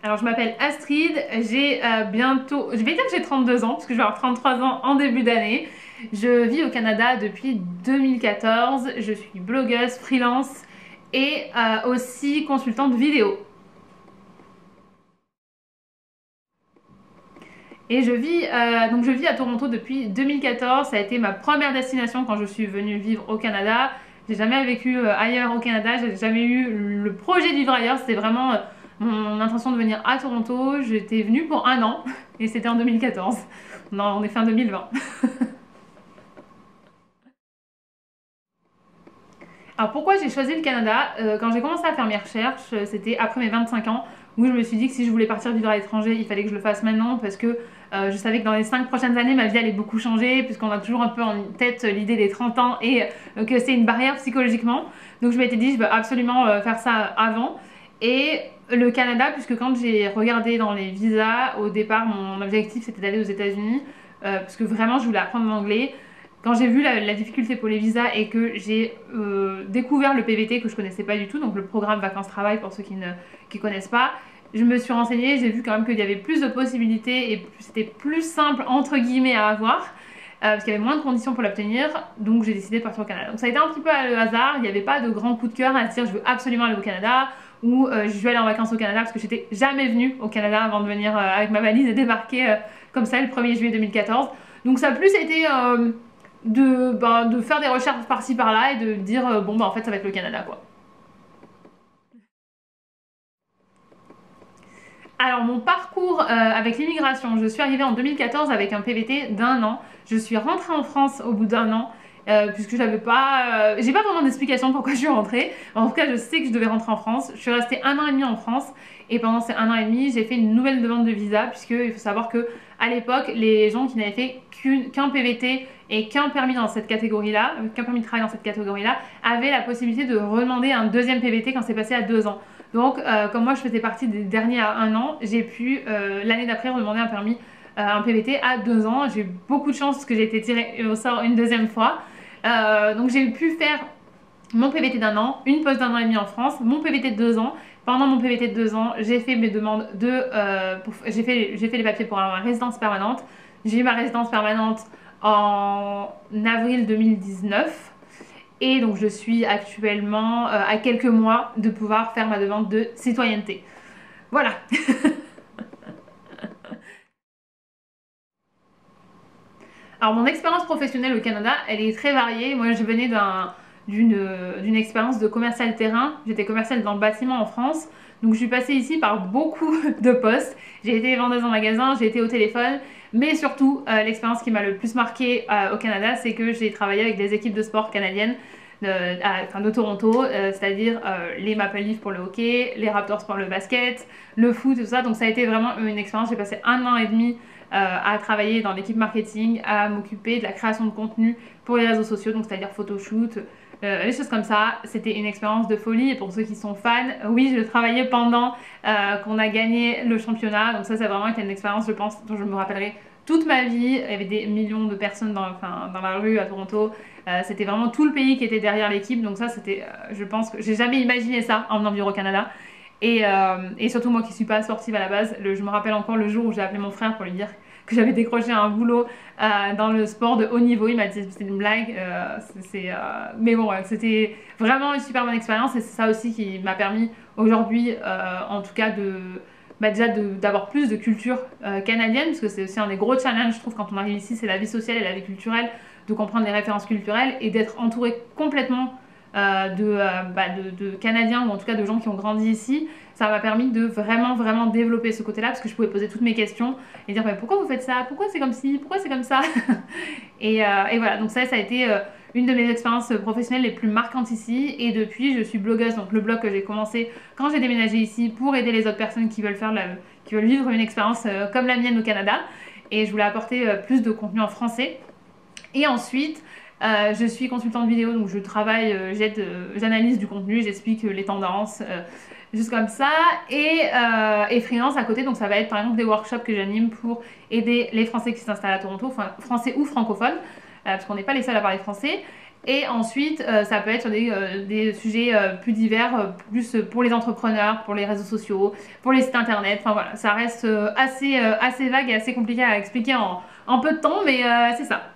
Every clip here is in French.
Alors je m'appelle Astrid, j'ai bientôt, je vais dire que j'ai 32 ans parce que je vais avoir 33 ans en début d'année. Je vis au Canada depuis 2014, je suis blogueuse, freelance et aussi consultante vidéo. Et je vis à Toronto depuis 2014, ça a été ma première destination quand je suis venue vivre au Canada. J'ai jamais vécu ailleurs au Canada, j'ai jamais eu le projet de vivre ailleurs, c'était vraiment mon intention de venir à Toronto. J'étais venue pour un an et c'était en 2014. Non, on est fin 2020. Alors pourquoi j'ai choisi le Canada? Quand j'ai commencé à faire mes recherches, c'était après mes 25 ans, où je me suis dit que si je voulais partir vivre à l'étranger, il fallait que je le fasse maintenant parce que je savais que dans les 5 prochaines années, ma vie allait beaucoup changer puisqu'on a toujours un peu en tête l'idée des 30 ans et que c'est une barrière psychologiquement. Donc je m'étais dit je veux absolument faire ça avant. Et le Canada, puisque quand j'ai regardé dans les visas, au départ mon objectif c'était d'aller aux États-Unis parce que vraiment je voulais apprendre l'anglais. Quand j'ai vu la difficulté pour les visas et que j'ai découvert le PVT que je connaissais pas du tout, donc le programme vacances-travail pour ceux qui ne connaissent pas, je me suis renseignée, j'ai vu quand même qu'il y avait plus de possibilités et c'était plus simple entre guillemets à avoir. Parce qu'il y avait moins de conditions pour l'obtenir, donc j'ai décidé de partir au Canada. Donc ça a été un petit peu le hasard, il n'y avait pas de grand coup de cœur à se dire je veux absolument aller au Canada ou je veux aller en vacances au Canada parce que j'étais jamais venue au Canada avant de venir avec ma valise et débarquer comme ça le 1er juillet 2014. Donc ça a plus été de faire des recherches par-ci par-là et de dire bon bah en fait ça va être le Canada quoi. Alors mon parcours avec l'immigration, je suis arrivée en 2014 avec un PVT d'un an. Je suis rentrée en France au bout d'un an. Puisque j'ai pas vraiment d'explication pourquoi je suis rentrée. En tout cas, je sais que je devais rentrer en France. Je suis restée un an et demi en France et pendant ces un an et demi, j'ai fait une nouvelle demande de visa puisque il faut savoir que à l'époque, les gens qui n'avaient fait qu'un PVT et qu'un permis dans cette catégorie-là, qu'un permis de travail dans cette catégorie-là, avaient la possibilité de demander un deuxième PVT quand c'est passé à 2 ans. Donc, comme moi, je faisais partie des derniers à 1 an, j'ai pu l'année d'après demander un permis, un PVT à 2 ans. J'ai eu beaucoup de chance parce que j'ai été tirée au sort une deuxième fois. Donc j'ai pu faire mon PVT d'un an, une pause d'un an et demi en France, mon PVT de 2 ans. Pendant mon PVT de 2 ans, j'ai fait mes demandes j'ai fait les papiers pour avoir ma résidence permanente. J'ai eu ma résidence permanente en avril 2019. Et donc je suis actuellement à quelques mois de pouvoir faire ma demande de citoyenneté. Voilà. Alors mon expérience professionnelle au Canada, elle est très variée. Moi je venais d'une expérience de commercial terrain. J'étais commerciale dans le bâtiment en France. Donc je suis passée ici par beaucoup de postes. J'ai été vendeuse en magasin, j'ai été au téléphone. Mais surtout, l'expérience qui m'a le plus marquée au Canada, c'est que j'ai travaillé avec des équipes de sport canadiennes de Toronto, c'est-à-dire les Maple Leafs pour le hockey, les Raptors pour le basket, le foot, tout ça. Donc ça a été vraiment une expérience. J'ai passé un an et demi à travailler dans l'équipe marketing, à m'occuper de la création de contenu pour les réseaux sociaux, donc c'est-à-dire photoshoot, des choses comme ça. C'était une expérience de folie et pour ceux qui sont fans, oui, je travaillais pendant qu'on a gagné le championnat, donc ça vraiment été une expérience, je pense, dont je me rappellerai toute ma vie. Il y avait des millions de personnes dans la rue à Toronto. C'était vraiment tout le pays qui était derrière l'équipe, donc ça c'était, je pense que j'ai jamais imaginé ça en venant vivre au Canada. Et surtout moi qui suis pas sportive à la base, je me rappelle encore le jour où j'ai appelé mon frère pour lui dire que j'avais décroché un boulot dans le sport de haut niveau. Il m'a dit c'était une blague, mais bon, c'était vraiment une super bonne expérience et c'est ça aussi qui m'a permis aujourd'hui, en tout cas déjà d'avoir plus de culture canadienne, parce que c'est aussi un des gros challenges je trouve quand on arrive ici, c'est la vie sociale et la vie culturelle, de comprendre les références culturelles et d'être entouré complètement de Canadiens ou en tout cas de gens qui ont grandi ici. Ça m'a permis de vraiment développer ce côté là parce que je pouvais poser toutes mes questions et dire mais pourquoi vous faites ça, pourquoi c'est comme ci, pourquoi c'est comme ça. Et voilà, donc ça a été une de mes expériences professionnelles les plus marquantes ici. Et depuis je suis blogueuse, donc le blog que j'ai commencé quand j'ai déménagé ici pour aider les autres personnes qui veulent qui veulent vivre une expérience comme la mienne au Canada. Et je voulais apporter plus de contenu en français. Et ensuite je suis consultante vidéo, donc je travaille, j'analyse du contenu, j'explique les tendances, juste comme ça, et freelance à côté, donc ça va être par exemple des workshops que j'anime pour aider les Français qui s'installent à Toronto, enfin français ou francophones, parce qu'on n'est pas les seuls à parler français. Et ensuite, ça peut être sur des sujets plus divers, plus pour les entrepreneurs, pour les réseaux sociaux, pour les sites internet. Enfin voilà, ça reste assez vague et assez compliqué à expliquer en peu de temps, mais c'est ça.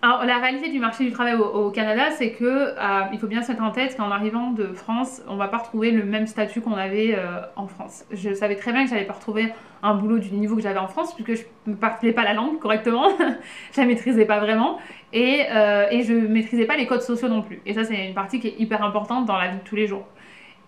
Alors, la réalité du marché du travail au Canada, c'est que il faut bien se mettre en tête qu'en arrivant de France, on va pas retrouver le même statut qu'on avait en France. Je savais très bien que j'allais pas retrouver un boulot du niveau que j'avais en France, puisque je ne parlais pas la langue correctement, je la maîtrisais pas vraiment, et je maîtrisais pas les codes sociaux non plus. Et ça, c'est une partie qui est hyper importante dans la vie de tous les jours.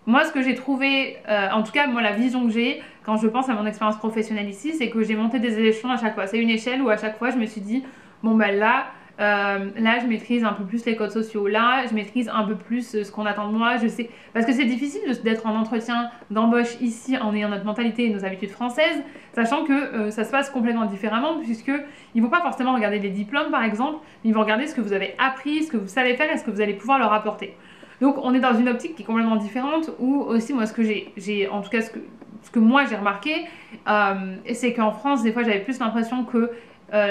Moi, ce que j'ai trouvé, en tout cas, moi, la vision que j'ai quand je pense à mon expérience professionnelle ici, c'est que j'ai monté des échelons à chaque fois. C'est une échelle où à chaque fois, je me suis dit, bon, ben là, je maîtrise un peu plus les codes sociaux. Là, je maîtrise un peu plus ce qu'on attend de moi. Je sais, parce que c'est difficile d'être en entretien d'embauche ici en ayant notre mentalité et nos habitudes françaises, sachant que ça se passe complètement différemment, puisque ils vont pas forcément regarder les diplômes, par exemple, mais ils vont regarder ce que vous avez appris, ce que vous savez faire et ce que vous allez pouvoir leur apporter. Donc on est dans une optique qui est complètement différente où aussi moi ce que j'ai en tout cas ce que moi j'ai remarqué c'est qu'en France des fois j'avais plus l'impression que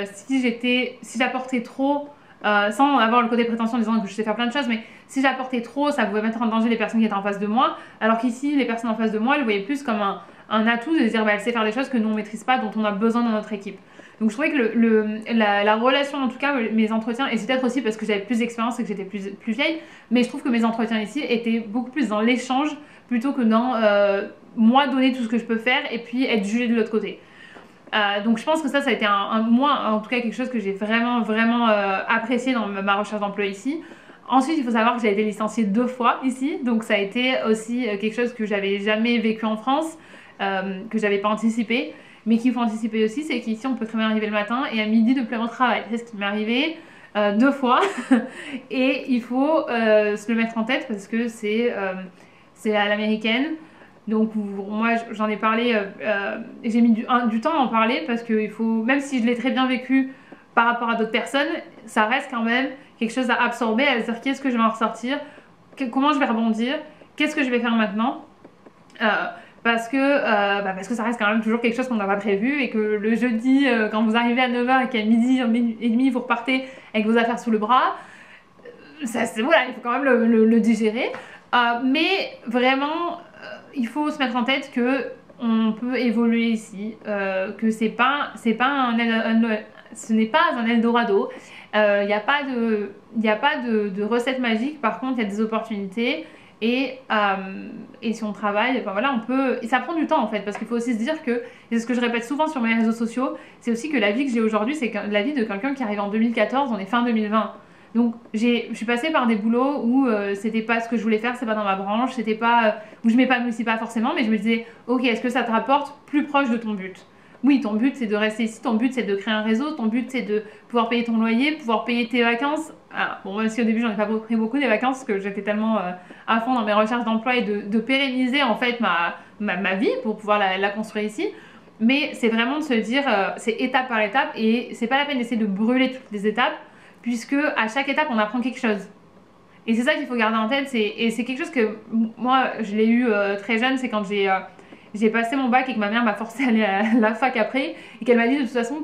si j'apportais trop sans avoir le côté prétention en disant que je sais faire plein de choses, mais si j'apportais trop ça pouvait mettre en danger les personnes qui étaient en face de moi, alors qu'ici les personnes en face de moi elles le voyaient plus comme un atout de se dire bah, elle sait faire des choses que nous on maîtrise pas, dont on a besoin dans notre équipe. Donc je trouvais que la relation, en tout cas mes entretiens, et c'est peut-être aussi parce que j'avais plus d'expérience et que j'étais plus vieille, mais je trouve que mes entretiens ici étaient beaucoup plus dans l'échange plutôt que dans moi donner tout ce que je peux faire et puis être jugée de l'autre côté. Donc je pense que ça a été moi en tout cas quelque chose que j'ai vraiment apprécié dans ma recherche d'emploi ici. Ensuite, il faut savoir que j'ai été licenciée 2 fois ici, donc ça a été aussi quelque chose que j'avais jamais vécu en France, que j'avais pas anticipé. Mais qu'il faut anticiper aussi, c'est qu'ici on peut très bien arriver le matin et à midi ne plus avoir au travail. C'est ce qui m'est arrivé 2 fois et il faut se le mettre en tête parce que c'est à l'américaine. Donc moi j'en ai parlé, j'ai mis du temps à en parler parce que il faut, même si je l'ai très bien vécu par rapport à d'autres personnes, ça reste quand même quelque chose à absorber, à se dire qu'est-ce que je vais en ressortir, comment je vais rebondir, qu'est-ce que je vais faire maintenant. Parce que ça reste quand même toujours quelque chose qu'on n'a pas prévu et que le jeudi, quand vous arrivez à 9h et qu'à midi et demi vous repartez avec vos affaires sous le bras, voilà, il faut quand même le digérer. Mais vraiment, il faut se mettre en tête que on peut évoluer ici, que ce n'est pas un Eldorado. Il n'y a pas de recette magique, par contre il y a des opportunités. Et si on travaille, enfin voilà, on peut. Et ça prend du temps en fait, parce qu'il faut aussi se dire que, et c'est ce que je répète souvent sur mes réseaux sociaux, c'est aussi que la vie que j'ai aujourd'hui, c'est la vie de quelqu'un qui arrive en 2014, on est fin 2020. Donc je suis passée par des boulots où c'était pas ce que je voulais faire, c'est pas dans ma branche, c'était pas où je m'épanouissais pas forcément, mais je me disais, ok, est-ce que ça te rapporte plus proche de ton but? Oui, ton but c'est de rester ici, ton but c'est de créer un réseau, ton but c'est de pouvoir payer ton loyer, pouvoir payer tes vacances. Ah, bon, même si au début j'en ai pas pris beaucoup des vacances parce que j'étais tellement à fond dans mes recherches d'emploi et de pérenniser en fait ma vie pour pouvoir la construire ici. Mais c'est vraiment de se dire, c'est étape par étape et c'est pas la peine d'essayer de brûler toutes les étapes puisque à chaque étape on apprend quelque chose. Et c'est ça qu'il faut garder en tête, et c'est quelque chose que moi je l'ai eu très jeune, c'est quand j'ai passé mon bac et que ma mère m'a forcé à aller à la fac après et qu'elle m'a dit de toute façon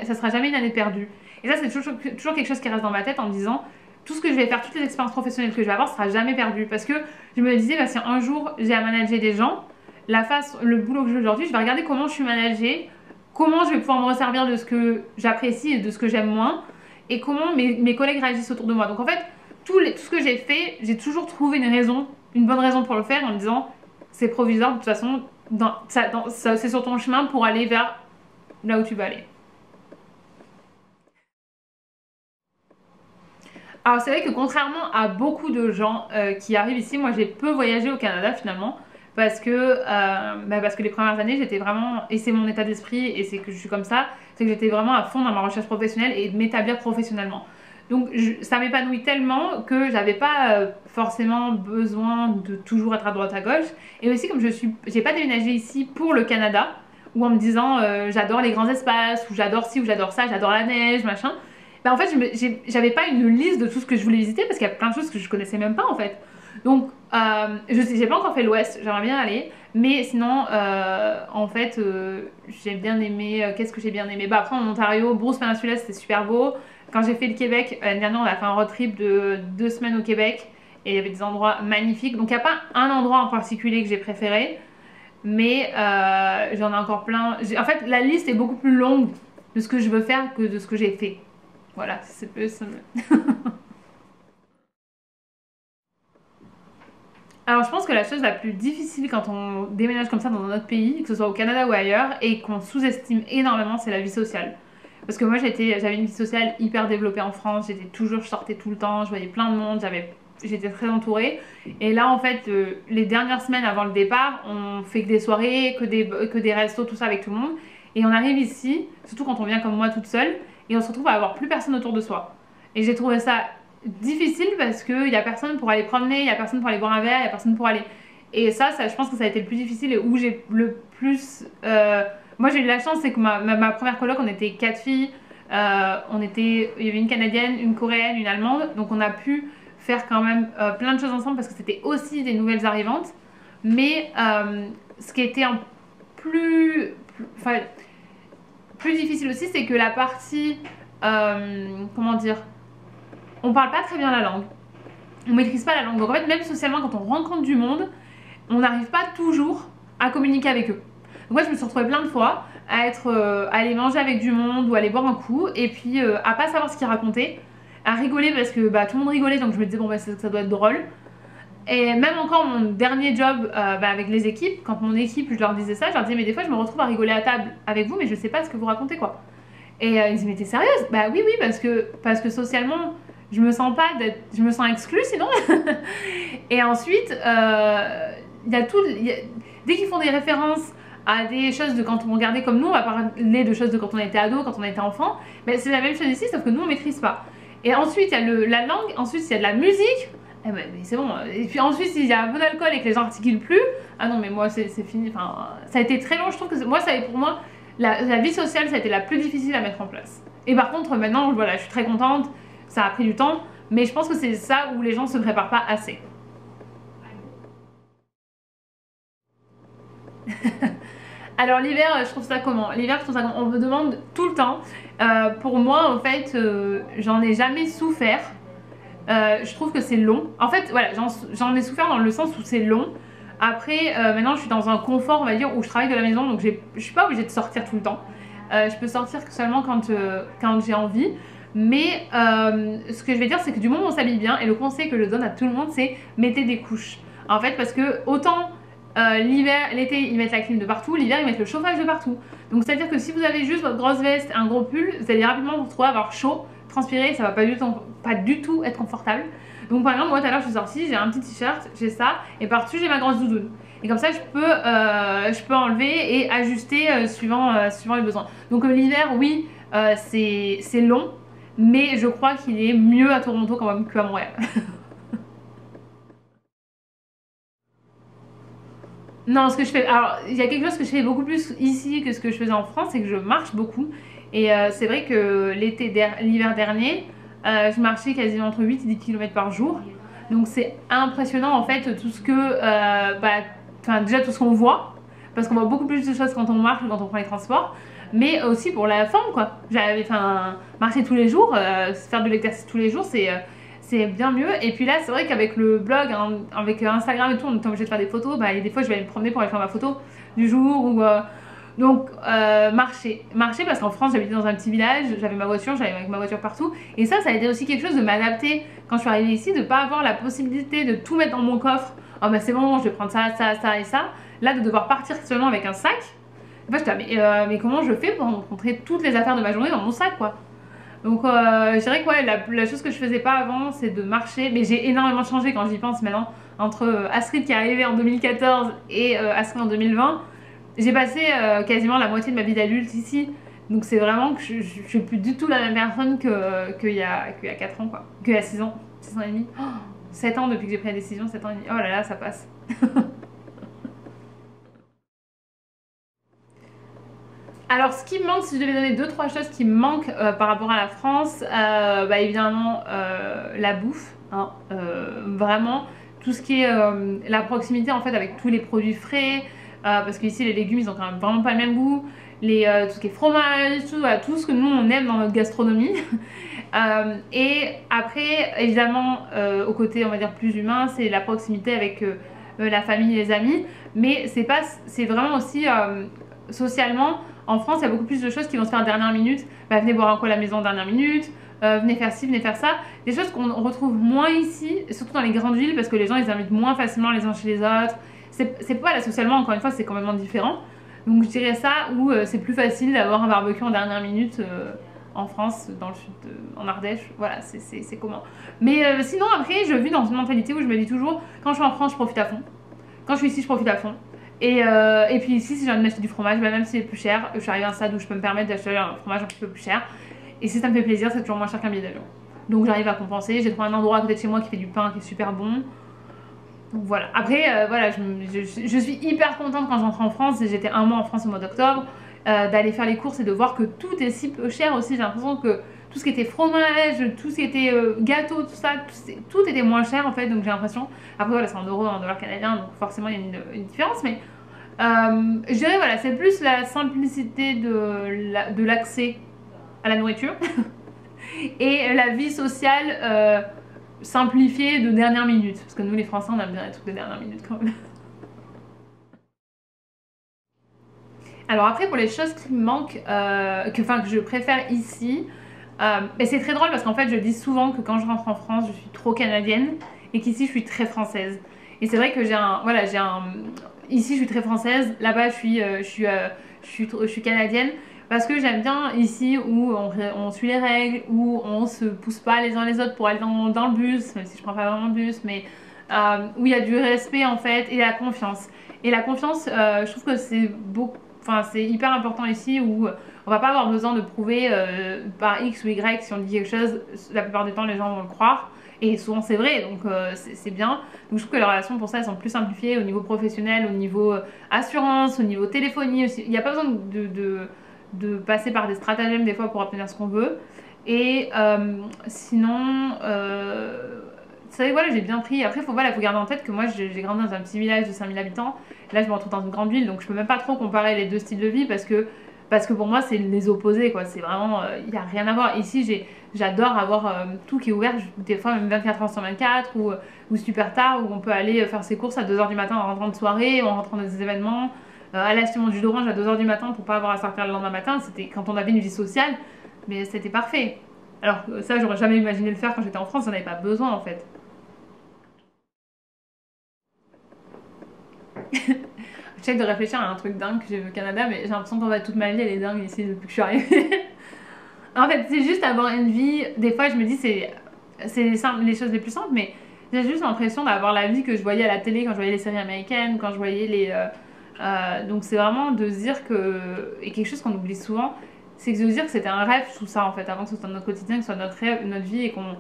ça sera jamais une année perdue. Et ça c'est toujours quelque chose qui reste dans ma tête en me disant tout ce que je vais faire, toutes les expériences professionnelles que je vais avoir sera jamais perdu, parce que je me disais bah, si un jour j'ai à manager des gens, le boulot que j'ai aujourd'hui, je vais regarder comment je suis managée, comment je vais pouvoir me resservir de ce que j'apprécie et de ce que j'aime moins et comment mes collègues réagissent autour de moi. Donc en fait tout ce que j'ai fait, j'ai toujours trouvé une bonne raison pour le faire en me disant c'est provisoire, de toute façon c'est sur ton chemin pour aller vers là où tu vas aller. Alors c'est vrai que contrairement à beaucoup de gens qui arrivent ici, moi j'ai peu voyagé au Canada finalement parce que les premières années j'étais vraiment, et c'est mon état d'esprit et c'est que je suis comme ça, c'est que j'étais vraiment à fond dans ma recherche professionnelle et de m'établir professionnellement. Donc ça m'épanouit tellement que j'avais pas forcément besoin de toujours être à droite à gauche. Et aussi comme j'ai pas déménagé ici pour le Canada, ou en me disant j'adore les grands espaces, ou j'adore ci, ou j'adore ça, j'adore la neige, machin. Ben en fait j'avais pas une liste de tout ce que je voulais visiter parce qu'il y a plein de choses que je connaissais même pas en fait. Donc j'ai pas encore fait l'Ouest, j'aimerais bien aller, Mais sinon, en fait, j'ai bien aimé. Qu'est-ce que j'ai bien aimé? Bah, après, en Ontario, Bruce Peninsula, c'était super beau. Quand j'ai fait le Québec, l'année dernière, on a fait un road trip de 2 semaines au Québec. Et il y avait des endroits magnifiques. Donc, il n'y a pas un endroit en particulier que j'ai préféré. Mais j'en ai encore plein. En fait, la liste est beaucoup plus longue de ce que je veux faire que de ce que j'ai fait. Voilà, c'est plus. Alors, je pense que la chose la plus difficile quand on déménage comme ça dans un autre pays, que ce soit au Canada ou ailleurs, et qu'on sous-estime énormément, c'est la vie sociale. Parce que moi, j'avais une vie sociale hyper développée en France, je sortais tout le temps, je voyais plein de monde, j'étais très entourée. Et là, en fait, les dernières semaines avant le départ, on fait que des soirées, que des restos, tout ça avec tout le monde. Et on arrive ici, surtout quand on vient comme moi toute seule, et on se retrouve à avoir plus personne autour de soi. Et j'ai trouvé ça difficile parce qu'il n'y a personne pour aller promener, il n'y a personne pour aller boire un verre, il n'y a personne pour aller. Et ça, je pense que ça a été le plus difficile et où j'ai le plus. Moi, j'ai eu de la chance, c'est que ma première coloc, on était 4 filles. Il y avait une Canadienne, une Coréenne, une Allemande. Donc, on a pu faire quand même plein de choses ensemble parce que c'était aussi des nouvelles arrivantes. Mais ce qui était enfin, plus difficile aussi, c'est que la partie. Comment dire? On parle pas très bien la langue. On maîtrise pas la langue. Donc en fait, même socialement, quand on rencontre du monde, on n'arrive pas toujours à communiquer avec eux. Donc moi, je me suis retrouvée plein de fois à aller manger avec du monde ou aller boire un coup et puis à pas savoir ce qu'ils racontaient, à rigoler parce que bah, tout le monde rigolait, donc je me disais bon bah ça doit être drôle. Et même encore mon dernier job avec les équipes, quand mon équipe je leur disais ça, je leur disais mais des fois je me retrouve à rigoler à table avec vous mais je sais pas ce que vous racontez quoi. Et ils disaient mais t'es sérieuse? Bah oui parce que socialement je me sens je me sens exclue sinon. Et ensuite il y a dès qu'ils font des références à des choses de quand on regardait comme nous, on va parler de choses de quand on était ado, quand on était enfant, mais c'est la même chose ici sauf que nous on maîtrise pas. Et ensuite il y a la langue, ensuite il y a de la musique. Eh ben, mais c'est bon. Et puis ensuite, s'il y a un peu d'alcool et que les gens articulent plus, ah non, mais moi, c'est fini. Enfin, ça a été très long. Je trouve que pour moi, la vie sociale, ça a été la plus difficile à mettre en place. Et par contre, maintenant, voilà, je suis très contente. Ça a pris du temps. Mais je pense que c'est ça où les gens se préparent pas assez. Alors l'hiver, je trouve ça comment? L'hiver, je trouve ça comment? On me demande tout le temps. Pour moi, en fait, j'en ai jamais souffert. Je trouve que c'est long. En fait, voilà, j'en ai souffert dans le sens où c'est long. Après, maintenant, je suis dans un confort, on va dire, où je travaille de la maison, donc je suis pas obligée de sortir tout le temps. Je peux sortir seulement quand j'ai envie. Mais ce que je vais dire, c'est que du moment où on s'habille bien, et le conseil que je donne à tout le monde, c'est mettez des couches. En fait, parce que autant l'été, ils mettent la clim de partout, l'hiver, ils mettent le chauffage de partout. Donc, c'est-à-dire que si vous avez juste votre grosse veste, un gros pull, vous allez rapidement vous retrouver à avoir chaud, transpirer, ça va pas du tout être confortable. Donc par exemple moi tout à l'heure je suis sortie, j'ai un petit t-shirt, j'ai ça et par-dessus j'ai ma grosse doudoune. Et comme ça je peux enlever et ajuster suivant les besoins. Donc l'hiver oui c'est long mais je crois qu'il est mieux à Toronto quand même qu'à Montréal. Non, ce que je fais, alors il y a quelque chose que je fais beaucoup plus ici que ce que je faisais en France, c'est que je marche beaucoup. Et c'est vrai que l'hiver dernier, je marchais quasiment entre 8 et 10 km par jour. Donc c'est impressionnant en fait tout ce que, déjà tout ce qu'on voit, parce qu'on voit beaucoup plus de choses quand on marche que quand on prend les transports, mais aussi pour la forme quoi. Marcher tous les jours, faire de l'exercice tous les jours, c'est bien mieux. Et puis là, c'est vrai qu'avec le blog, hein, avec Instagram et tout, on est obligé de faire des photos. Bah, et des fois, je vais aller me promener pour aller faire ma photo du jour. Donc, marcher parce qu'en France, j'habitais dans un petit village, j'avais ma voiture, j'allais avec ma voiture partout. Et ça a été aussi quelque chose de m'adapter quand je suis arrivée ici, de pas avoir la possibilité de tout mettre dans mon coffre. Oh, bah c'est bon, je vais prendre ça, ça, ça et ça. Là, de devoir partir seulement avec un sac. En fait, mais comment je fais pour rencontrer toutes les affaires de ma journée dans mon sac, quoi? Donc je dirais que ouais, la chose que je faisais pas avant c'est de marcher, mais j'ai énormément changé quand j'y pense maintenant, entre Astrid qui est arrivée en 2014 et Astrid en 2020, j'ai passé quasiment la moitié de ma vie d'adulte ici, donc c'est vraiment que je suis plus du tout la même personne qu'il y a 4 ans quoi, qu'il y a 6 ans, 6 ans et demi, 7 ans depuis que j'ai pris la décision, 7 ans et demi, oh là là ça passe. Alors ce qui me manque, si je devais donner 2-3 choses qui me manquent par rapport à la France, évidemment la bouffe, hein, vraiment tout ce qui est la proximité en fait avec tous les produits frais, parce qu'ici les légumes ils ont quand même vraiment pas le même goût, tout ce qui est fromage, tout ce que nous on aime dans notre gastronomie. Et après évidemment au côté on va dire plus humain, c'est la proximité avec la famille et les amis, mais c'est vraiment aussi socialement. En France, il y a beaucoup plus de choses qui vont se faire dernière minute. Bah, venez boire un coup à la maison dernière minute, venez faire ci, venez faire ça. Des choses qu'on retrouve moins ici, surtout dans les grandes villes, parce que les gens ils invitent moins facilement les uns chez les autres. C'est pas là socialement, encore une fois, c'est complètement différent. Donc je dirais ça, où c'est plus facile d'avoir un barbecue en dernière minute en France, dans le sud, en Ardèche. Voilà, c'est comment. Mais sinon, après, je vis dans une mentalité où je me dis toujours, quand je suis en France, je profite à fond. Quand je suis ici, je profite à fond. Et puis ici, si j'ai envie d'acheter du fromage, bah, même si c'est plus cher, je suis arrivée à un stade où je peux me permettre d'acheter un fromage un petit peu plus cher. Et si ça me fait plaisir, c'est toujours moins cher qu'un billet d'avion. Donc j'arrive à compenser. J'ai trouvé un endroit à côté de chez moi qui fait du pain qui est super bon. Donc voilà. Après, voilà, je suis hyper contente quand j'entre en France. J'étais un mois en France au mois d'octobre. D'aller faire les courses et de voir que tout est si peu cher aussi. J'ai l'impression que tout ce qui était fromage, tout ce qui était gâteau, tout ça, tout était moins cher en fait. Donc j'ai l'impression. Après voilà, c'est en euros, en dollars canadiens, donc forcément il y a une différence. Mais je dirais voilà, c'est plus la simplicité de l'accès à la nourriture et la vie sociale simplifiée de dernière minute. Parce que nous les Français on aime bien les trucs de dernière minute quand même. Alors après pour les choses qui me manquent, que je préfère ici, mais c'est très drôle parce qu'en fait je dis souvent que quand je rentre en France je suis trop canadienne et qu'ici je suis très française. Et c'est vrai que ici je suis très française, là-bas je suis canadienne parce que j'aime bien ici où on suit les règles, où on se pousse pas les uns les autres pour aller dans le bus, même si je prends pas vraiment le bus, mais où il y a du respect en fait et la confiance. Et la confiance, je trouve que c'est hyper important ici où on va pas avoir besoin de prouver par X ou Y si on dit quelque chose, la plupart du temps les gens vont le croire et souvent c'est vrai donc c'est bien. Donc je trouve que les relations pour ça elles sont plus simplifiées au niveau professionnel, au niveau assurance, au niveau téléphonie aussi. Il n'y a pas besoin de passer par des stratagèmes des fois pour obtenir ce qu'on veut. Et sinon c'est vrai que voilà, j'ai bien pris. Après, faut garder en tête que moi, j'ai grandi dans un petit village de 5000 habitants. Là, je me retrouve dans une grande ville, donc je peux même pas trop comparer les deux styles de vie parce que pour moi, c'est les opposés, quoi. C'est vraiment, il n'y a rien à voir. Ici, j'adore avoir tout qui est ouvert, des fois même 24 heures sur 24 ou super tard, où on peut aller faire ses courses à 2 h du matin en rentrant de soirée, en rentrant dans des événements. Aller acheter mon jus d'orange à 2 h du matin pour pas avoir à sortir le lendemain matin, c'était quand on avait une vie sociale, mais c'était parfait. Alors, ça, j'aurais jamais imaginé le faire quand j'étais en France, j'en avais pas besoin en fait. J'essaie de réfléchir à un truc dingue que j'ai vu au Canada, mais j'ai l'impression qu'en fait toute ma vie elle est dingue ici depuis que je suis arrivée. En fait, c'est juste avoir une vie. Des fois, je me dis c'est les choses les plus simples, mais j'ai juste l'impression d'avoir la vie que je voyais à la télé quand je voyais les séries américaines, quand je voyais donc c'est vraiment de se dire que et quelque chose qu'on oublie souvent, c'est de se dire que c'était un rêve tout ça en fait, avant que ce soit notre quotidien, que ce soit notre rêve, notre vie et qu'on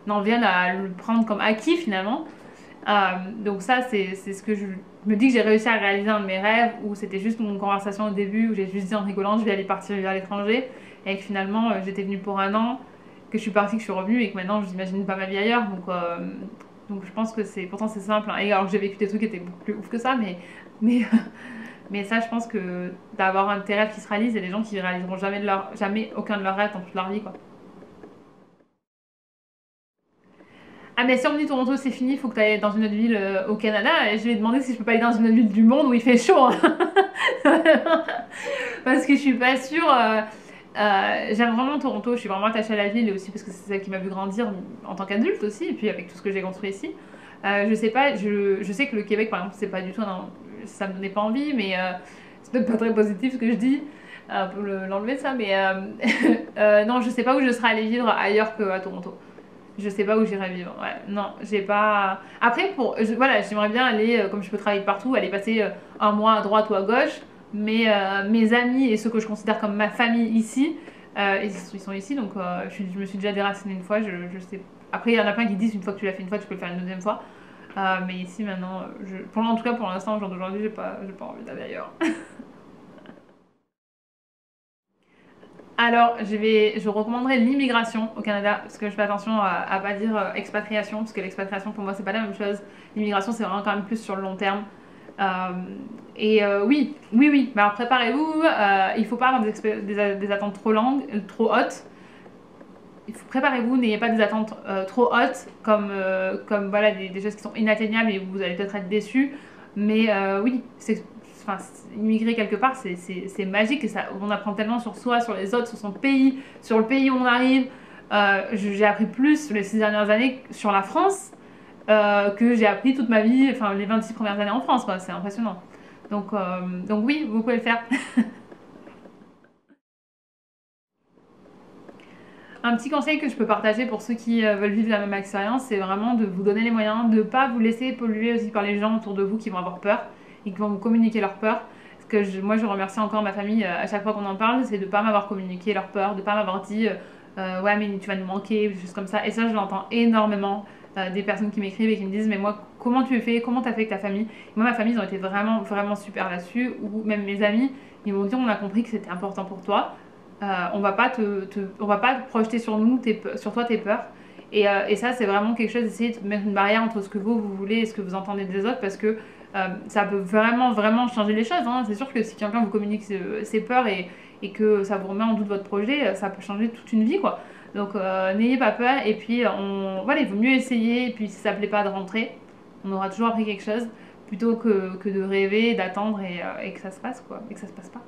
en vienne à le prendre comme acquis finalement. Donc ça c'est ce que je me dis que j'ai réussi à réaliser un de mes rêves où c'était juste une conversation au début où j'ai juste dit en rigolant je vais aller partir vivre à l'étranger et que finalement j'étais venue pour un an, que je suis partie, que je suis revenue et que maintenant je n'imagine pas ma vie ailleurs donc je pense que pourtant c'est simple hein. Et alors que j'ai vécu des trucs qui étaient beaucoup plus ouf que ça mais, mais ça je pense que d'avoir un de tes rêves qui se réalise et des gens qui réaliseront jamais aucun de leurs rêves dans toute leur vie quoi. Ah mais si on me dit Toronto c'est fini, il faut que tu ailles dans une autre ville au Canada. Et je lui ai demandé si je peux pas aller dans une autre ville du monde où il fait chaud. Hein. Parce que je suis pas sûre. J'aime vraiment Toronto, je suis vraiment attachée à la ville et aussi parce que c'est celle qui m'a vu grandir en tant qu'adulte aussi. Et puis avec tout ce que j'ai construit ici. Je sais pas, je sais que le Québec par exemple c'est pas du tout, non, ça me donnait pas envie, mais c'est peut-être pas très positif ce que je dis. Pour l'enlever ça, mais non, je sais pas où je serais allée vivre ailleurs qu'à Toronto. Je sais pas où j'irai vivre. Ouais, non, j'ai pas. Après, voilà, j'aimerais bien aller, comme je peux travailler partout, aller passer un mois à droite ou à gauche. Mais mes amis et ceux que je considère comme ma famille ici, ils sont ici, donc je me suis déjà déracinée une fois. Je sais. Après, il y en a plein qui disent une fois que tu l'as fait une fois, tu peux le faire une deuxième fois. Mais ici maintenant, en tout cas pour l'instant, au jour d'aujourd'hui, j'ai pas envie d'aller ailleurs. Alors, je recommanderais l'immigration au Canada, parce que je fais attention à pas dire expatriation, parce que l'expatriation pour moi c'est pas la même chose. L'immigration c'est vraiment quand même plus sur le long terme. Oui, oui, oui. Mais alors préparez-vous. Il faut pas avoir des attentes trop longues, trop hautes. Préparez-vous, n'ayez pas des attentes trop hautes, comme voilà, des choses qui sont inatteignables et vous allez peut-être être déçus. Mais oui, enfin, immigrer quelque part, c'est magique et ça, on apprend tellement sur soi, sur les autres, sur son pays, sur le pays où on arrive. J'ai appris plus les 6 dernières années sur la France que j'ai appris toute ma vie, enfin les 26 premières années en France, quoi. C'est impressionnant. Donc oui, vous pouvez le faire. Un petit conseil que je peux partager pour ceux qui veulent vivre la même expérience, c'est vraiment de vous donner les moyens, de ne pas vous laisser polluer aussi par les gens autour de vous qui vont avoir peur et qui vont vous communiquer leur peur. Parce que moi, je remercie encore ma famille à chaque fois qu'on en parle, c'est de ne pas m'avoir communiqué leur peur, de ne pas m'avoir dit ouais, mais tu vas nous manquer, des choses comme ça. Et ça, je l'entends énormément des personnes qui m'écrivent et qui me disent mais moi, comment tu fais, comment tu as fait avec ta famille. Et moi, ma famille, ils ont été vraiment, vraiment super là-dessus, ou même mes amis, ils m'ont dit on a compris que c'était important pour toi. On va pas on va pas projeter sur nous, sur toi tes peurs. Et ça, c'est vraiment quelque chose d'essayer de mettre une barrière entre ce que vous voulez et ce que vous entendez des autres parce que ça peut vraiment, vraiment changer les choses. Hein. C'est sûr que si quelqu'un vous communique ses peurs et que ça vous remet en doute votre projet, ça peut changer toute une vie, quoi. Donc, n'ayez pas peur. Et puis, voilà, il vaut mieux essayer. Et puis, si ça plaît pas, de rentrer. On aura toujours appris quelque chose plutôt que de rêver, d'attendre et que ça se passe, quoi. Et que ça se passe pas.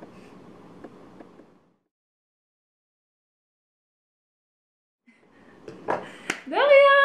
De rien!